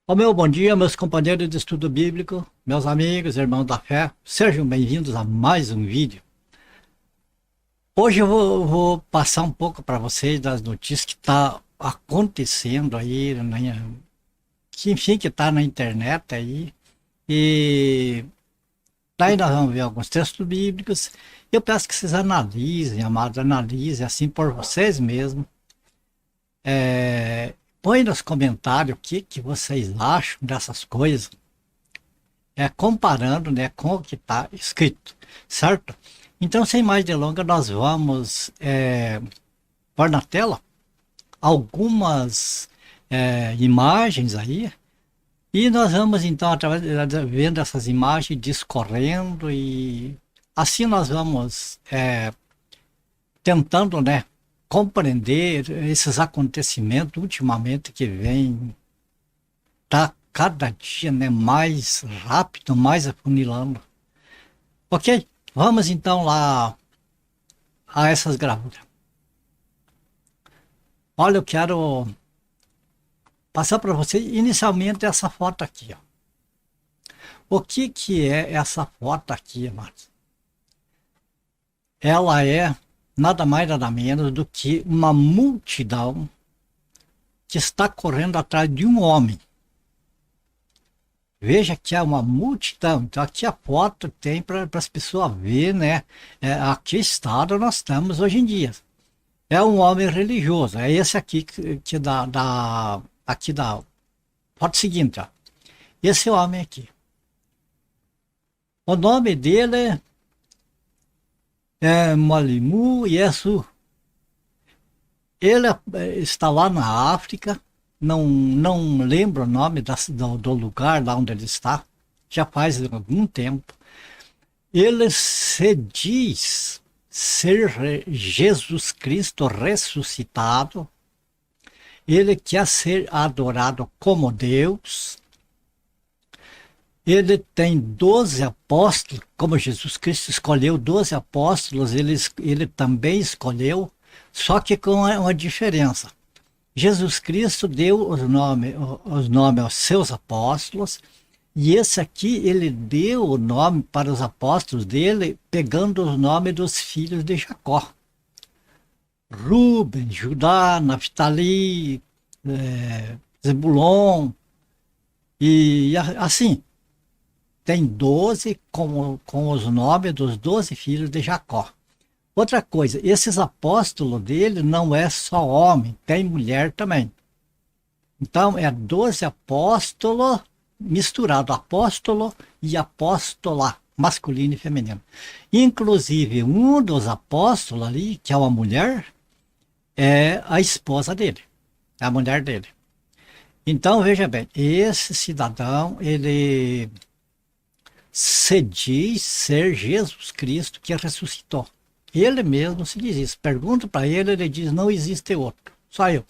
Ó meu bom dia, meus companheiros de estudo bíblico, meus amigos, irmãos da fé, sejam bem-vindos a mais um vídeo. Hoje eu vou passar um pouco para vocês das notícias que está acontecendo aí, né, que enfim, que está na internet aí, e daí nós vamos ver alguns textos bíblicos. Eu peço que vocês analisem, amados, analisem assim por vocês mesmos. Põe nos comentários o que vocês acham dessas coisas, comparando, né, com o que está escrito, certo? Então, sem mais delongas, nós vamos pôr na tela algumas imagens aí, e nós vamos então, através vendo essas imagens, discorrendo, e assim nós vamos tentando, né, compreender esses acontecimentos ultimamente que vem, tá cada dia, né, mais rápido, mais afunilando. Ok? Vamos então lá a essas gravuras. Olha, eu quero passar para você inicialmente essa foto aqui, ó. O que é essa foto aqui, Marcos? Ela é nada mais nada menos do que uma multidão que está correndo atrás de um homem. Veja que é uma multidão. Então aqui a foto tem para as pessoas verem, né? A que estado nós estamos hoje em dia. É um homem religioso. É esse aqui que aqui da foto seguinte, ó. Esse homem aqui. O nome dele é Malimu Yesu. Ele está lá na África. Não lembro o nome do lugar lá onde ele está. Já faz algum tempo. Ele se diz ser Jesus Cristo ressuscitado. Ele quer ser adorado como Deus. Ele tem 12 apóstolos, como Jesus Cristo escolheu 12 apóstolos, ele também escolheu, só que com uma diferença. Jesus Cristo deu os nomes aos seus apóstolos, e esse aqui ele deu o nome para os apóstolos dele, pegando os nomes dos filhos de Jacó. Rubem, Judá, Naftali, Zebulon, e assim. Tem 12 com os nomes dos 12 filhos de Jacó. Outra coisa, esses apóstolos dele não é só homem, tem mulher também. Então é 12 apóstolos misturado, apóstolo e apóstola, masculino e feminino. Inclusive, um dos apóstolos ali, que é uma mulher, é a esposa dele, é a mulher dele. Então, veja bem, esse cidadão, ele se diz ser Jesus Cristo que ressuscitou. Ele mesmo se diz isso. Pergunta para ele, ele diz, não existe outro, só eu.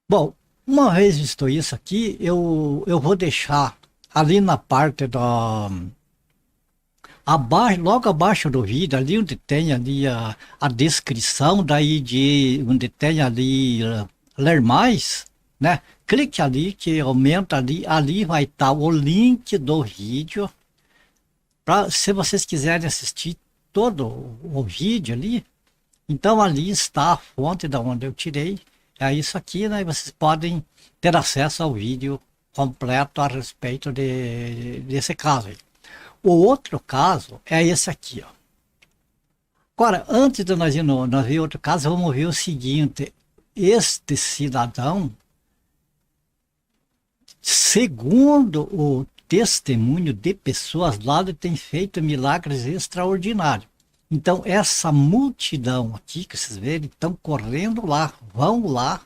Bom, uma vez visto isso aqui, eu vou deixar ali na parte abaixo, logo abaixo do vídeo, ali onde tem ali a descrição, daí onde tem ali ler mais, né? Clique ali que aumenta ali vai estar o link do vídeo, para se vocês quiserem assistir todo o vídeo ali, então ali está a fonte da onde eu tirei, é isso aqui, né? E vocês podem ter acesso ao vídeo completo a respeito desse caso aí. O outro caso é esse aqui, ó. Agora, antes de nós ver outro caso, vamos ver o seguinte, este cidadão, segundo o testemunho de pessoas lá, ele tem feito milagres extraordinários. Então, essa multidão aqui, que vocês verem, estão correndo lá, vão lá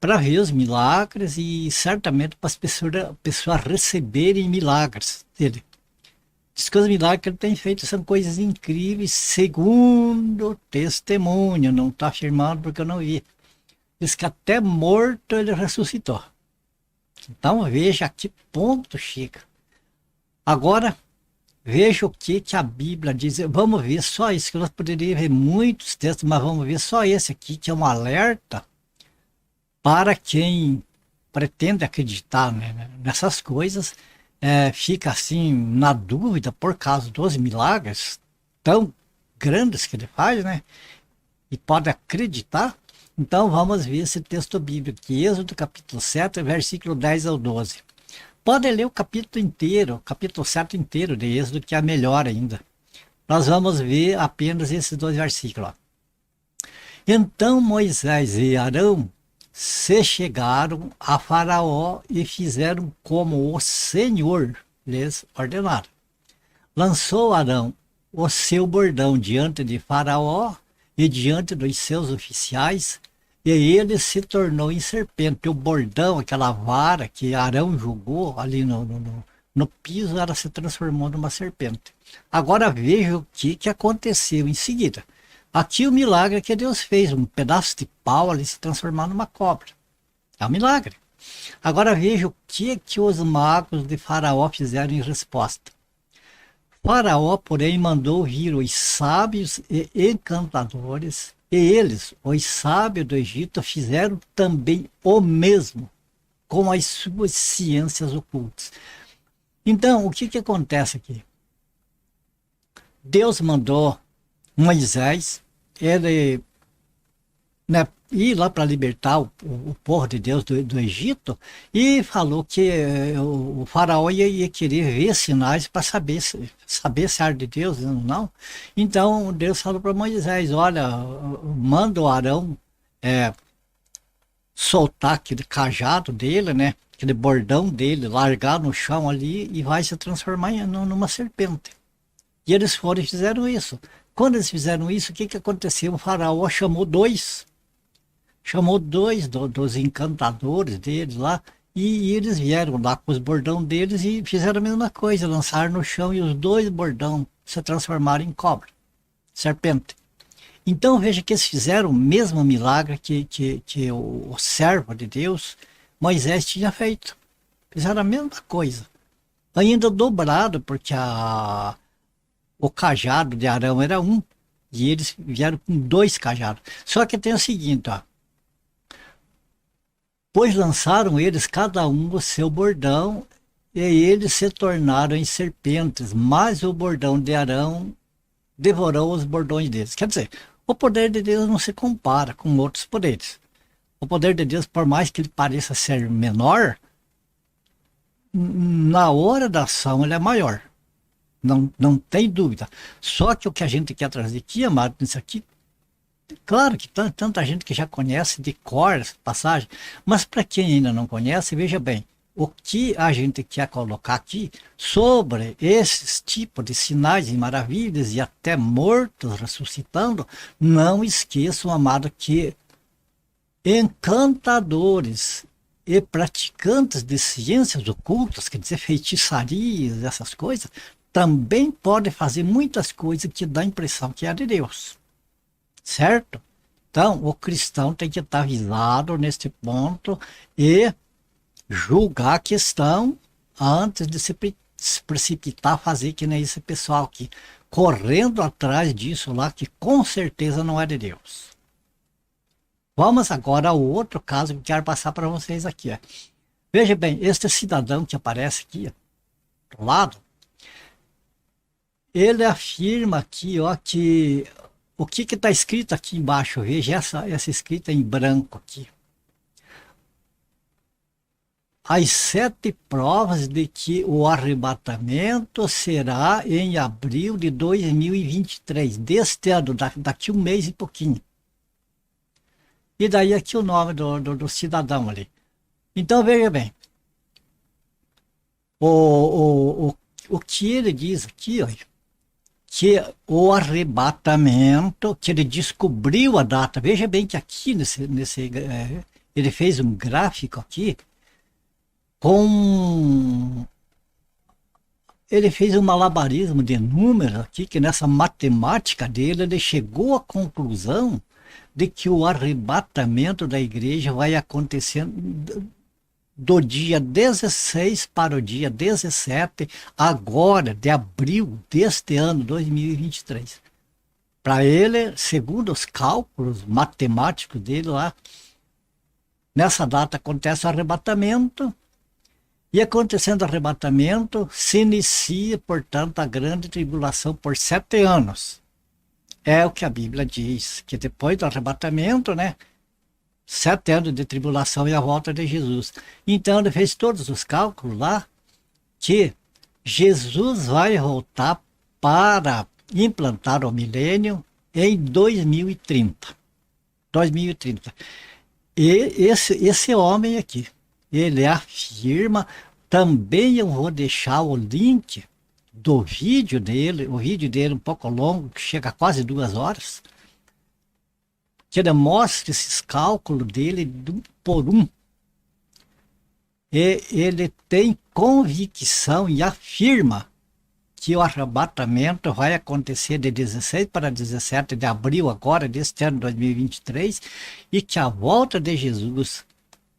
para ver os milagres e certamente para as pessoas receberem milagres dele. Diz que os milagres que ele tem feito são coisas incríveis, segundo o testemunho, não está afirmado porque eu não vi. Diz que até morto ele ressuscitou. Então veja a que ponto chega. Agora, veja o que a Bíblia diz. Vamos ver só isso, que nós poderíamos ver muitos textos, mas vamos ver só esse aqui, que é um alerta para quem pretende acreditar, né, nessas coisas, fica assim na dúvida por causa dos milagres tão grandes que ele faz, né? E pode acreditar. Então vamos ver esse texto bíblico, que Êxodo capítulo 7, versículo 10 ao 12. Pode ler o capítulo inteiro, o capítulo 7 inteiro de Êxodo, que é melhor ainda. Nós vamos ver apenas esses 2 versículos. Ó. Então Moisés e Arão se chegaram a Faraó e fizeram como o Senhor lhes ordenara. Lançou Arão o seu bordão diante de Faraó e diante dos seus oficiais, e ele se tornou em serpente. O bordão, aquela vara que Arão jogou ali no piso, ela se transformou numa serpente. Agora veja o que aconteceu em seguida. Aqui o milagre que Deus fez, um pedaço de pau ali se transformar numa cobra. É um milagre. Agora veja o que os magos de Faraó fizeram em resposta. Faraó, porém, mandou vir os sábios e encantadores, e eles, os sábios do Egito, fizeram também o mesmo com as suas ciências ocultas. Então, o que acontece aqui? Deus mandou Moisés, ele, né, ir lá para libertar o povo de Deus do Egito, e falou que o faraó ia querer ver sinais para saber se era de Deus ou não. Então Deus falou para Moisés, olha, manda o Arão soltar aquele cajado dele, né, aquele bordão dele, largar no chão ali e vai se transformar numa serpente. E eles foram e fizeram isso. Quando eles fizeram isso, o que aconteceu? O faraó chamou dois dos encantadores deles lá, e eles vieram lá com os bordão deles e fizeram a mesma coisa, lançaram no chão e os 2 bordão se transformaram em cobra, serpente. Então veja que eles fizeram o mesmo milagre que o servo de Deus, Moisés, tinha feito. Fizeram a mesma coisa, ainda dobrado, porque o cajado de Arão era um, e eles vieram com 2 cajados. Só que tem o seguinte, ó. Pois lançaram eles cada um o seu bordão, e eles se tornaram em serpentes, mas o bordão de Arão devorou os bordões deles. Quer dizer, o poder de Deus não se compara com outros poderes. O poder de Deus, por mais que ele pareça ser menor, na hora da ação ele é maior. Não tem dúvida. Só que o que a gente quer trazer aqui, amado, nisso aqui, claro que tanta gente que já conhece de cor essa passagem, mas para quem ainda não conhece, veja bem, o que a gente quer colocar aqui sobre esses tipos de sinais e maravilhas e até mortos ressuscitando, não esqueçam, amado, que encantadores e praticantes de ciências ocultas, quer dizer, feitiçarias, essas coisas, também podem fazer muitas coisas que dá a impressão que é de Deus. Certo? Então, o cristão tem que estar avisado neste ponto e julgar a questão antes de se precipitar a fazer que nem esse pessoal aqui, correndo atrás disso lá, que com certeza não é de Deus. Vamos agora ao outro caso que eu quero passar para vocês aqui. Ó. Veja bem, este cidadão que aparece aqui, ó, do lado, ele afirma aqui, ó, que o que está escrito aqui embaixo, veja essa escrita em branco aqui. As 7 provas de que o arrebatamento será em abril de 2023, deste ano, daqui um mês e pouquinho. E daí aqui o nome do cidadão ali. Então veja bem, o que ele diz aqui, olha, que o arrebatamento, que ele descobriu a data. Veja bem que aqui ele fez um gráfico aqui ele fez um malabarismo de números aqui, que nessa matemática dele ele chegou à conclusão de que o arrebatamento da igreja vai acontecer do dia 16 para o dia 17, agora, de abril deste ano, 2023. Para ele, segundo os cálculos matemáticos dele lá, Nessa data acontece o arrebatamento, e acontecendo o arrebatamento, se inicia, portanto, a grande tribulação por 7 anos. É o que a Bíblia diz, que depois do arrebatamento, né, 7 anos de tribulação e a volta de Jesus. Então ele fez todos os cálculos lá, que Jesus vai voltar para implantar o milênio em 2030. 2030. E esse homem aqui, ele afirma, também eu vou deixar o link do vídeo dele, o vídeo dele um pouco longo, que chega a quase 2 horas, que ele mostra esses cálculos dele por um. E ele tem convicção e afirma que o arrebatamento vai acontecer de 16 para 17 de abril agora, deste ano 2023, e que a volta de Jesus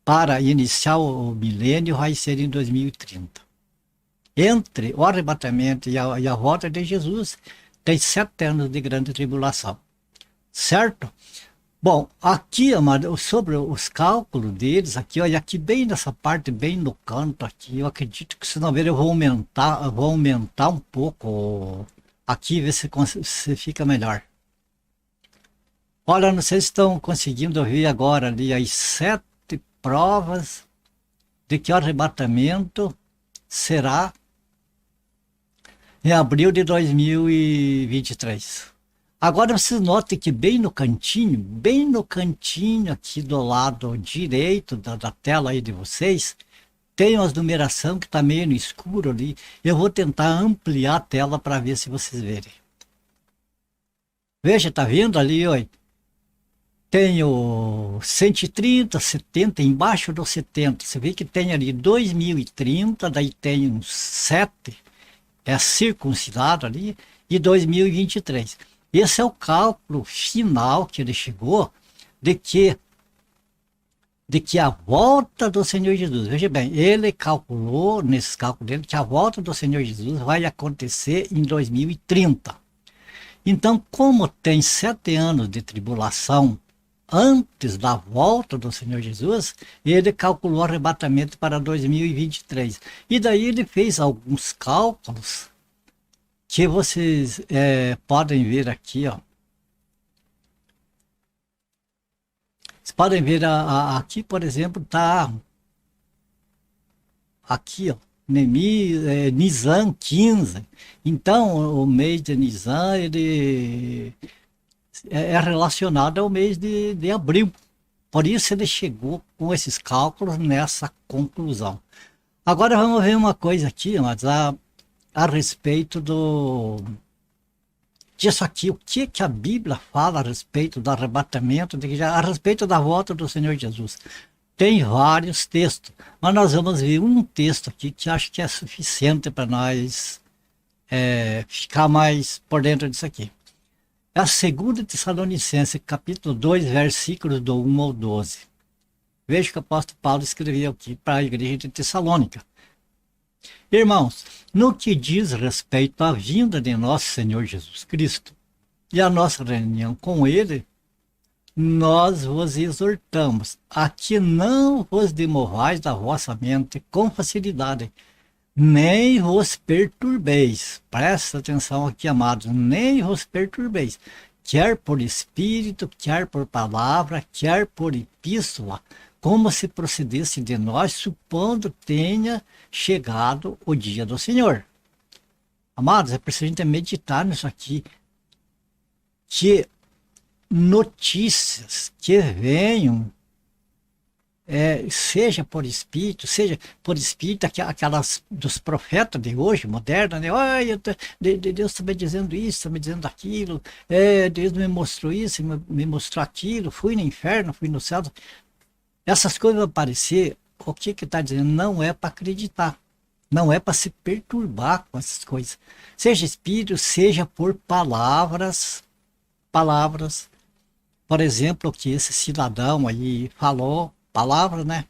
para iniciar o milênio vai ser em 2030. Entre o arrebatamento e a volta de Jesus, tem 7 anos de grande tribulação. Certo? Bom, aqui, amado, sobre os cálculos deles, aqui, olha, aqui bem nessa parte, bem no canto aqui, eu acredito que se não ver eu vou aumentar um pouco aqui, ver se fica melhor. Olha, não sei se estão conseguindo ouvir agora ali as 7 provas de que o arrebatamento será em abril de 2023. Agora vocês notem que bem no cantinho aqui do lado direito da tela aí de vocês, tem uma numeração que está meio no escuro ali. Eu vou tentar ampliar a tela para ver se vocês verem. Veja, tá vendo ali, ó? Tem o 130, 70, embaixo do 70. Você vê que tem ali 2030, daí tem um 7, é circuncidado ali, e 2023. Esse é o cálculo final que ele chegou de que a volta do Senhor Jesus, veja bem, ele calculou, nesses cálculos dele, que a volta do Senhor Jesus vai acontecer em 2030. Então, como tem 7 anos de tribulação antes da volta do Senhor Jesus, ele calculou o arrebatamento para 2023. E daí ele fez alguns cálculos que vocês podem ver aqui, ó. Vocês podem ver aqui, por exemplo, tá aqui, ó, Nisan 15. Então, o mês de Nisan, ele é relacionado ao mês de abril. Por isso ele chegou com esses cálculos nessa conclusão. Agora vamos ver uma coisa aqui, mas a respeito disso aqui, o que a Bíblia fala a respeito do arrebatamento, a respeito da volta do Senhor Jesus. Tem vários textos, mas nós vamos ver um texto aqui que acho que é suficiente para nós ficar mais por dentro disso aqui. É a 2 Tessalonicenses, capítulo 2, versículos do 1 ao 12. Veja que o apóstolo Paulo escreveu aqui para a igreja de Tessalônica. Irmãos, no que diz respeito à vinda de nosso Senhor Jesus Cristo e à nossa reunião com Ele, nós vos exortamos a que não vos demovais da vossa mente com facilidade, nem vos perturbeis. Presta atenção aqui, amados, nem vos perturbeis, quer por espírito, quer por palavra, quer por epístola, como se procedesse de nós, supondo tenha chegado o dia do Senhor. Amados, é preciso a gente meditar nisso aqui, que notícias que venham, seja por espírito, aquelas dos profetas de hoje, moderna, né? Olha, Deus está me dizendo isso, está me dizendo aquilo, Deus me mostrou isso, me mostrou aquilo, fui no inferno, fui no céu. Essas coisas vão aparecer, o que está dizendo? Não é para acreditar, não é para se perturbar com essas coisas. Seja espírito, seja por palavras, por exemplo, que esse cidadão aí falou, palavras, né?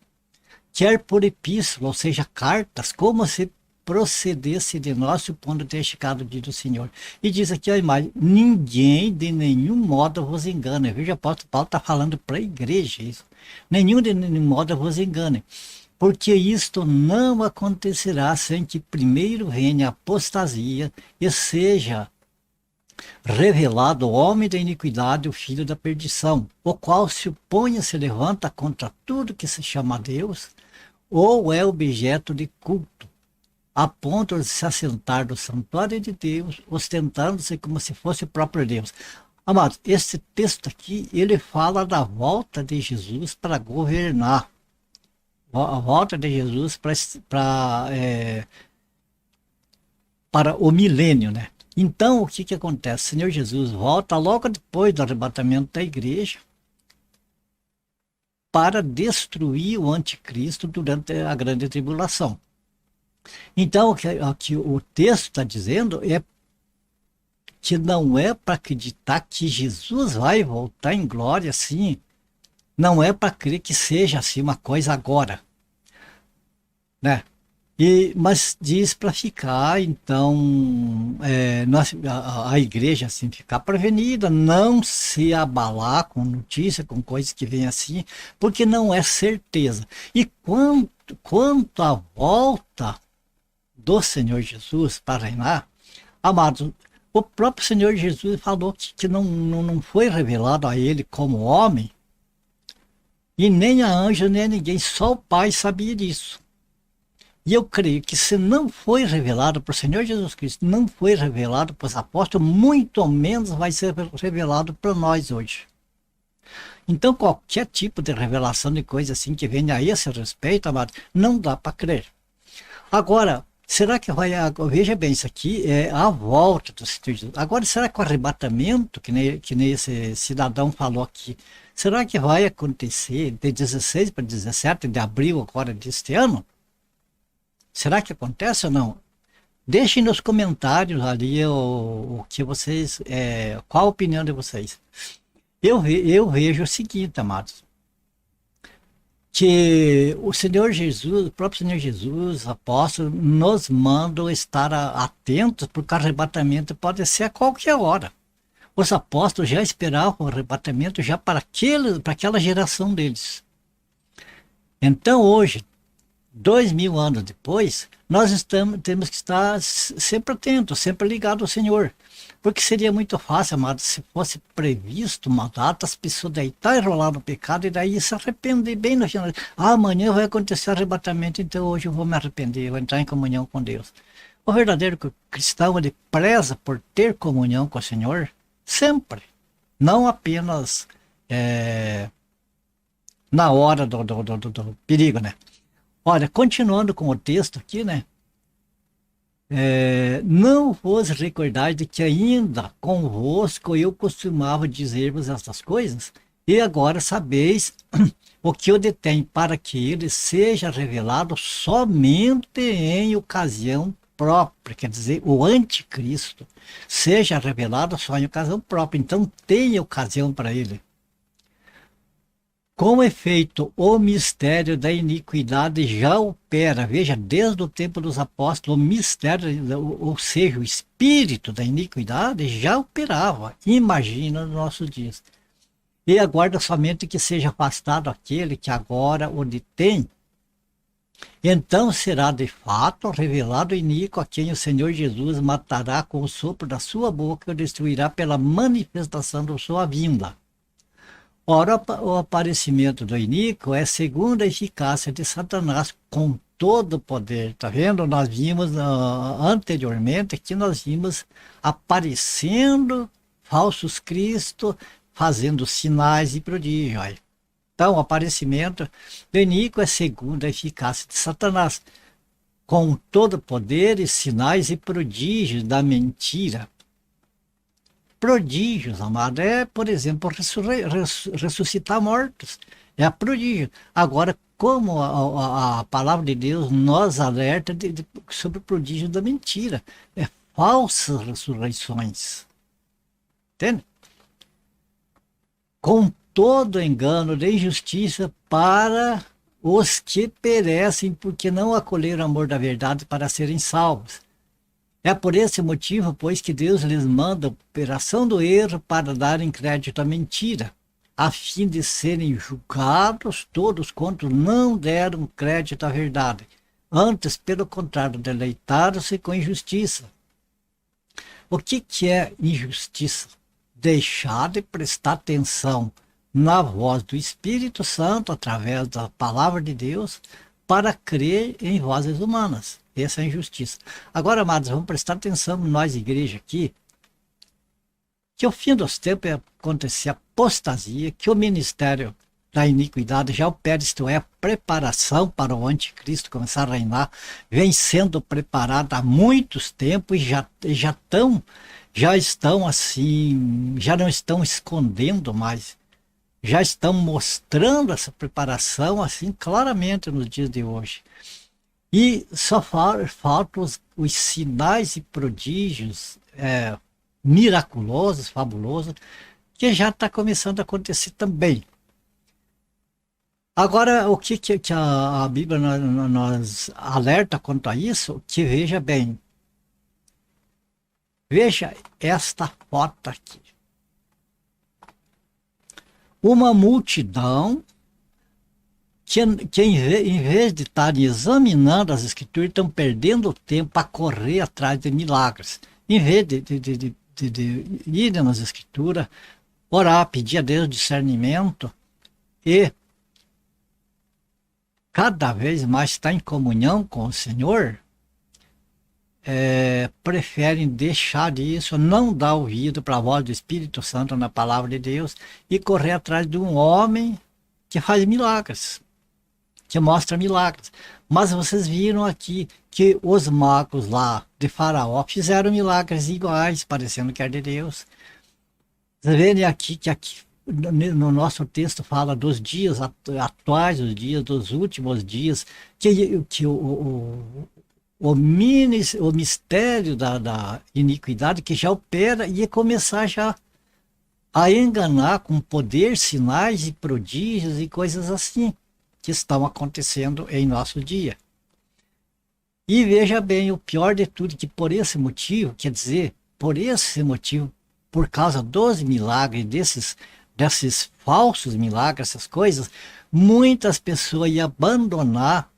Quer por epístola, ou seja, cartas, como se procedesse de nós, supondo ter chegado o dia do Senhor. E diz aqui a imagem, ninguém de nenhum modo vos engane. Veja, o apóstolo Paulo está falando para a igreja isso. Nenhum de nenhum modo vos engane. Porque isto não acontecerá sem que primeiro venha a apostasia e seja revelado o homem da iniquidade, o filho da perdição, o qual se opõe e se levanta contra tudo que se chama Deus, ou é objeto de culto, a ponto de se assentar no santuário de Deus, ostentando-se como se fosse o próprio Deus. Amados, esse texto aqui, ele fala da volta de Jesus para governar. A volta de Jesus para o milênio, né? Então, o que que acontece? O Senhor Jesus volta logo depois do arrebatamento da igreja para destruir o anticristo durante a grande tribulação. Então, o que o texto está dizendo é que não é para acreditar que Jesus vai voltar em glória assim, não é para crer que seja assim uma coisa agora, né? Mas diz para ficar, então, a igreja assim, ficar prevenida, não se abalar com notícia, com coisas que vêm assim, porque não é certeza. E quanto à volta do Senhor Jesus para reinar, amados, o próprio Senhor Jesus falou que não foi revelado a ele como homem, e nem a anjo, nem a ninguém, só o Pai sabia disso. E eu creio que se não foi revelado para o Senhor Jesus Cristo, não foi revelado para os apóstolos, muito menos vai ser revelado para nós hoje. Então, qualquer tipo de revelação de coisa assim que venha a esse respeito, amado, não dá para crer. Agora, será que vai... Veja bem, isso aqui é a volta do Senhor Jesus. Agora, será que o arrebatamento, que nem esse cidadão falou aqui, será que vai acontecer de 16 para 17 de abril agora deste ano? Será que acontece ou não? Deixem nos comentários ali o que vocês, qual a opinião de vocês. Eu vejo o seguinte, amados, que o Senhor Jesus, o próprio Senhor Jesus, apóstolo, nos mandam estar atentos, porque o arrebatamento pode ser a qualquer hora. Os apóstolos já esperavam o arrebatamento já para aquela geração deles. Então hoje, 2000 anos depois, nós temos que estar sempre atentos, sempre ligados ao Senhor. Porque seria muito fácil, amado, se fosse previsto uma data, as pessoas deitar e rolar no pecado e daí se arrepender bem no final. Amanhã vai acontecer arrebatamento, então hoje eu vou me arrepender, eu vou entrar em comunhão com Deus. O verdadeiro cristão, ele preza por ter comunhão com o Senhor sempre. Não apenas na hora do perigo, né? Olha, continuando com o texto aqui, né? Não vos recordai de que ainda convosco eu costumava dizer-vos estas coisas, e agora sabeis o que eu detenho, para que ele seja revelado somente em ocasião própria, quer dizer, o anticristo seja revelado só em ocasião própria, então tem ocasião para ele. Com efeito, o mistério da iniquidade já opera, veja, desde o tempo dos apóstolos, o mistério, ou seja, o espírito da iniquidade já operava, imagina nos nossos dias. E aguarda somente que seja afastado aquele que agora o detém. Então será de fato revelado o iníquo, a quem o Senhor Jesus matará com o sopro da sua boca e o destruirá pela manifestação da sua vinda. Ora, o aparecimento do iníquo é segundo a eficácia de Satanás com todo o poder. Está vendo? Nós vimos anteriormente que nós vimos aparecendo falsos cristos, fazendo sinais e prodígios. Então, o aparecimento do iníquo é segundo a eficácia de Satanás, com todo o poder e sinais e prodígios da mentira. Prodígios, amado, por exemplo, ressuscitar mortos. É prodígio. Agora, como a palavra de Deus nos alerta sobre o prodígio da mentira. É falsas ressurreições. Entende? Com todo engano de injustiça para os que perecem porque não acolheram o amor da verdade para serem salvos. É por esse motivo, pois, que Deus lhes manda a operação do erro para darem crédito à mentira, a fim de serem julgados todos quanto não deram crédito à verdade. Antes, pelo contrário, deleitaram-se com injustiça. O que é injustiça? Deixar de prestar atenção na voz do Espírito Santo, através da palavra de Deus, para crer em vozes humanas. Essa é a injustiça. Agora, amados, vamos prestar atenção, nós, igreja, aqui, que o fim dos tempos é acontecer apostasia, que o ministério da iniquidade já opera, isto é, a preparação para o anticristo começar a reinar, vem sendo preparada há muitos tempos e já estão assim, já não estão escondendo mais, já estão mostrando essa preparação assim claramente nos dias de hoje. E só faltam os sinais e prodígios miraculosos, fabulosos, que já está começando a acontecer também. Agora, o que a Bíblia nos alerta quanto a isso? Que veja bem, veja esta foto aqui. Uma multidão que em vez de estarem examinando as escrituras, estão perdendo tempo a correr atrás de milagres. Em vez de irem nas escrituras, orar, pedir a Deus discernimento e cada vez mais estar em comunhão com o Senhor, preferem deixar isso, não dar ouvido para a voz do Espírito Santo na palavra de Deus e correr atrás de um homem que faz milagres, que mostra milagres. Mas vocês viram aqui que os magos lá de Faraó fizeram milagres iguais, parecendo que era de Deus. Vocês verem aqui que no nosso texto fala dos dias atuais, os dias dos últimos dias, que o mistério da iniquidade que já opera ia começar já a enganar com poder, sinais e prodígios e coisas assim que estão acontecendo em nosso dia. E veja bem, o pior de tudo, que por esse motivo, quer dizer, por causa dos milagres, desses falsos milagres, essas coisas, muitas pessoas iam abandonar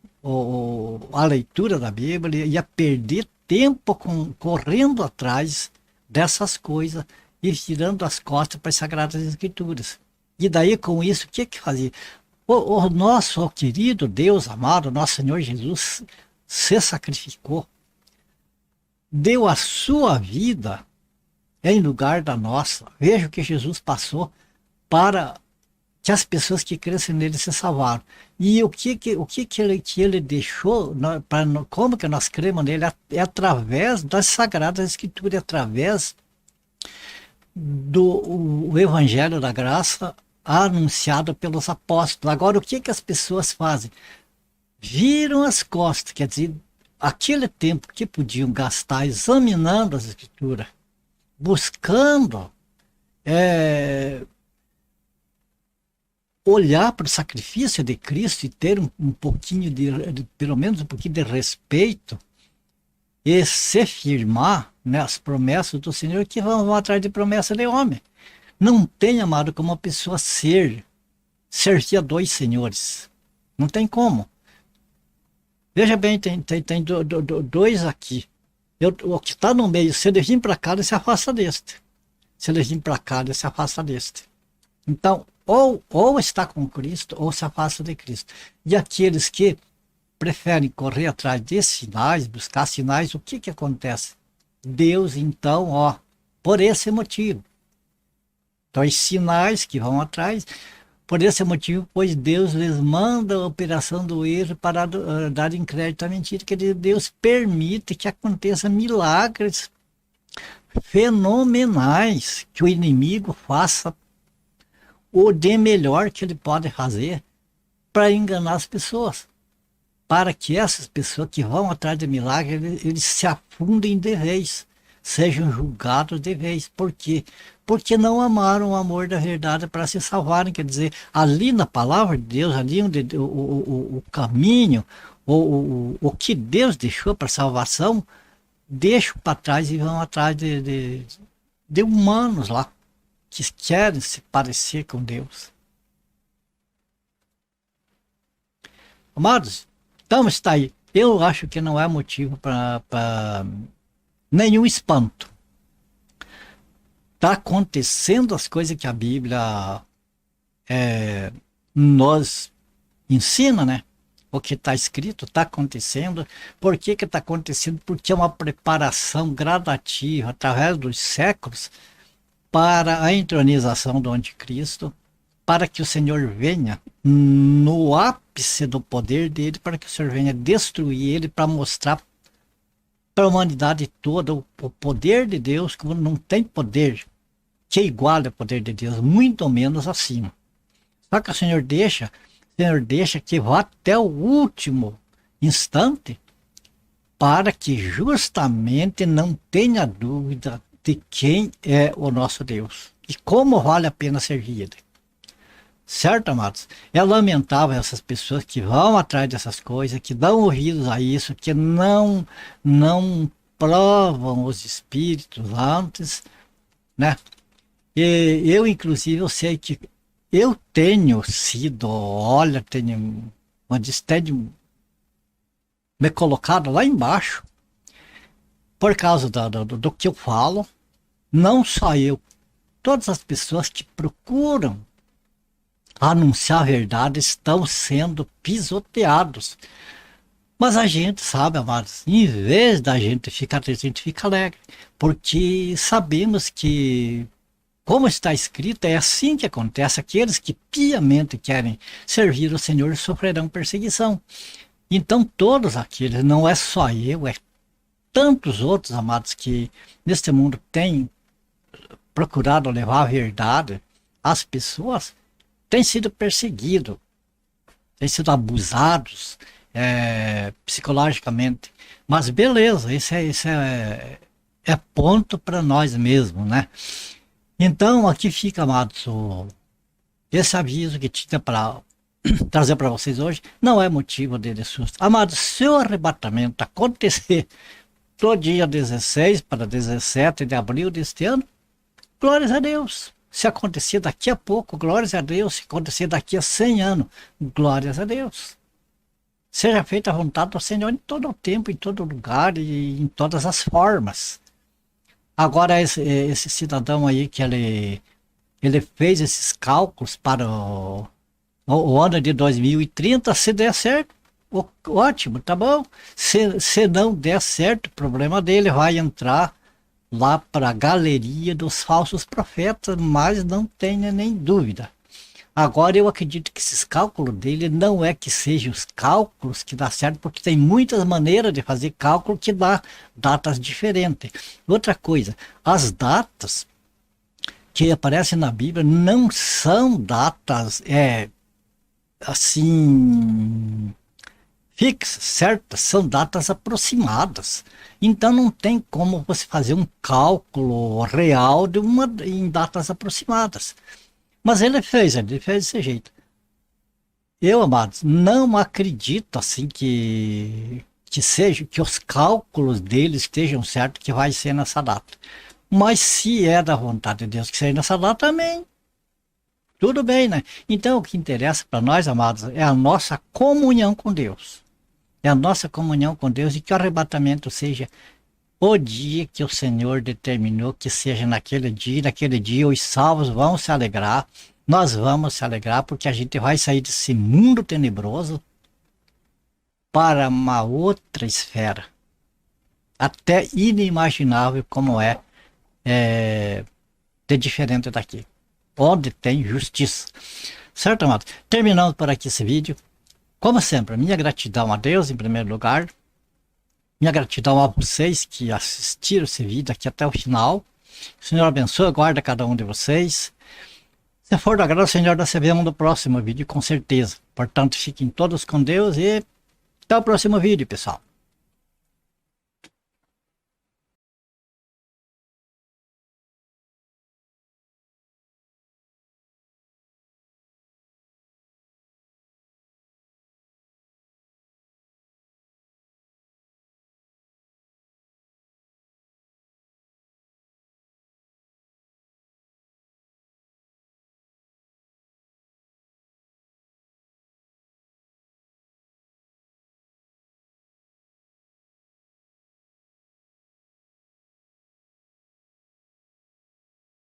a leitura da Bíblia, ia perder tempo correndo atrás dessas coisas e tirando as costas para as Sagradas Escrituras. E daí, com isso, o que fazia? O nosso querido Deus amado, nosso Senhor Jesus, se sacrificou, deu a sua vida em lugar da nossa. Veja o que Jesus passou para que as pessoas que crescem nele se salvaram. E o que ele deixou, como que nós cremos nele? É através das Sagradas Escrituras, através do Evangelho da Graça anunciado pelos apóstolos. Agora, o que as pessoas fazem? Viram as costas, quer dizer, aquele tempo que podiam gastar examinando as Escrituras, buscando olhar para o sacrifício de Cristo e ter um pouquinho pelo menos um pouquinho de respeito e se firmar nas promessas do Senhor, que vão atrás de promessa de homem. Não tem, amado, como uma pessoa servir a dois senhores. Não tem como. Veja bem, tem dois aqui. O que está no meio, se ele vir para cá, ele se afasta deste. Se ele vir para cá, ele se afasta deste. Então, ou está com Cristo, ou se afasta de Cristo. E aqueles que preferem correr atrás de sinais, buscar sinais, o que acontece? Deus, então, por esse motivo. Então, os sinais que vão atrás, por esse motivo, pois Deus lhes manda a operação do erro para dar crédito à mentira, que Deus permite que aconteça milagres fenomenais, que o inimigo faça o de melhor que ele pode fazer para enganar as pessoas, para que essas pessoas que vão atrás de milagres, eles se afundem de vez, sejam julgados de vez. Por quê? porque não amaram o amor da verdade para se salvarem. Quer dizer, ali na palavra de Deus, ali onde o caminho, o que Deus deixou para salvação, deixam para trás e vão atrás de humanos lá, que querem se parecer com Deus. Amados, então está aí. Eu acho que não é motivo para nenhum espanto. Está acontecendo as coisas que a Bíblia nos ensina, né? O que está escrito está acontecendo. Por que está acontecendo? Porque é uma preparação gradativa através dos séculos para a entronização do anticristo, para que o Senhor venha no ápice do poder dele, para que o Senhor venha destruir ele, para mostrar para a humanidade toda o poder de Deus, que não tem poder que iguale ao poder de Deus, muito menos acima. Só que o Senhor deixa que vá até o último instante, para que justamente não tenha dúvida de quem é o nosso Deus e como vale a pena servir ele. Certo, amados? É lamentável essas pessoas que vão atrás dessas coisas, que dão ouvidos a isso, que não provam os espíritos antes, né? E eu, inclusive, eu sei que eu tenho sido, olha, tenho me colocado lá embaixo por causa do que eu falo. Não só eu, todas as pessoas que procuram anunciar a verdade estão sendo pisoteados. Mas a gente sabe, amados, em vez da gente ficar triste, a gente fica alegre, porque sabemos que, como está escrito, é assim que acontece. Aqueles que piamente querem servir o Senhor sofrerão perseguição. Então todos aqueles, não é só eu, é tantos outros, amados, que neste mundo têm procurado levar a verdade às pessoas, têm sido perseguidos, têm sido abusados psicologicamente. Mas beleza, isso é ponto para nós mesmos, né? Então aqui fica, amados, esse aviso que tinha para trazer para vocês hoje. Não é motivo de susto. Amados, se o arrebatamento acontecer do dia 16 para 17 de abril deste ano, glórias a Deus. Se acontecer daqui a pouco, glórias a Deus. Se acontecer daqui a 100 anos, glórias a Deus. Seja feita a vontade do Senhor em todo o tempo, em todo lugar e em todas as formas. Agora, esse cidadão aí, que ele fez esses cálculos para o ano de 2030, se der certo, ótimo, tá bom. Se não der certo, o problema dele vai entrar lá para a galeria dos falsos profetas, mas não tenha nem dúvida. Agora eu acredito que esses cálculos dele não é que sejam os cálculos que dá certo, porque tem muitas maneiras de fazer cálculo que dá datas diferentes. Outra coisa, as datas que aparecem na Bíblia não são datas assim fixas, certas, são datas aproximadas. Então não tem como você fazer um cálculo real em datas aproximadas. Mas ele fez desse jeito. Eu, amados, não acredito assim que os cálculos dele estejam certos que vai ser nessa data. Mas se é da vontade de Deus que seja nessa data, amém. Tudo bem, né? Então o que interessa para nós, amados, é a nossa comunhão com Deus. É a nossa comunhão com Deus, e que o arrebatamento seja o dia que o Senhor determinou que seja naquele dia os salvos vão se alegrar, nós vamos se alegrar, porque a gente vai sair desse mundo tenebroso para uma outra esfera, até inimaginável como de diferente daqui, onde tem justiça. Certo, amados? Terminando por aqui esse vídeo. Como sempre, minha gratidão a Deus em primeiro lugar. Minha gratidão a vocês que assistiram esse vídeo aqui até o final. O Senhor abençoe, guarda cada um de vocês. Se for do agrado, Senhor, nós se vemos no próximo vídeo, com certeza. Portanto, fiquem todos com Deus e até o próximo vídeo, pessoal.